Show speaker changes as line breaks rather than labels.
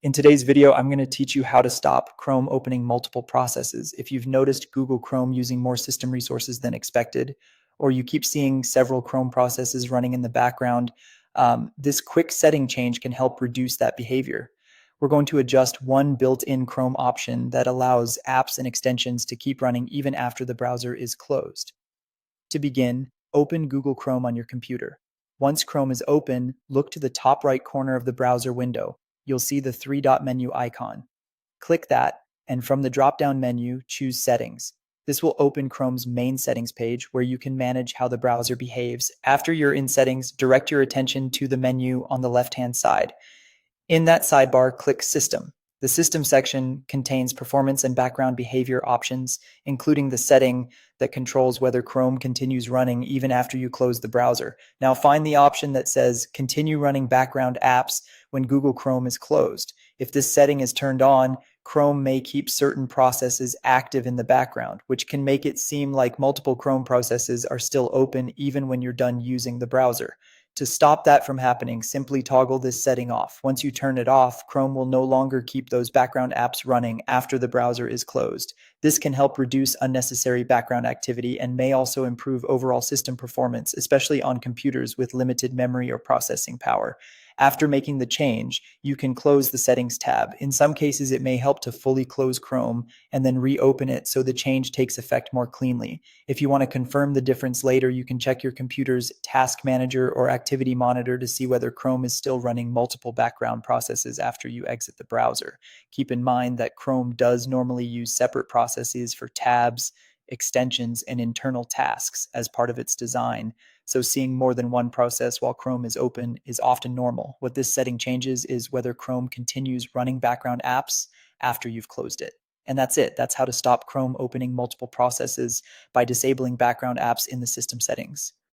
In today's video, I'm going to teach you how to stop Chrome opening multiple processes. If you've noticed Google Chrome using more system resources than expected, or you keep seeing several Chrome processes running in the background, this quick setting change can help reduce that behavior. We're going to adjust one built-in Chrome option that allows apps and extensions to keep running even after the browser is closed. To begin, open Google Chrome on your computer. Once Chrome is open, look to the top right corner of the browser window. You'll see the three-dot menu icon. Click that, and from the drop-down menu, choose Settings. This will open Chrome's main settings page where you can manage how the browser behaves. After you're in Settings, direct your attention to the menu on the left-hand side. In that sidebar, click System. The System section contains performance and background behavior options, including the setting that controls whether Chrome continues running even after you close the browser. Now find the option that says Continue running background apps when Google Chrome is closed. If this setting is turned on, Chrome may keep certain processes active in the background, which can make it seem like multiple Chrome processes are still open even when you're done using the browser. To stop that from happening, simply toggle this setting off. Once you turn it off, Chrome will no longer keep those background apps running after the browser is closed. This can help reduce unnecessary background activity and may also improve overall system performance, especially on computers with limited memory or processing power. After making the change, you can close the Settings tab. In some cases, it may help to fully close Chrome and then reopen it so the change takes effect more cleanly. If you want to confirm the difference later, you can check your computer's Task Manager or Activity Monitor to see whether Chrome is still running multiple background processes after you exit the browser. Keep in mind that Chrome does normally use separate processes for tabs, extensions, and internal tasks as part of its design. So seeing more than one process while Chrome is open is often normal. What this setting changes is whether Chrome continues running background apps after you've closed it. And that's it. That's how to stop Chrome opening multiple processes by disabling background apps in the system settings.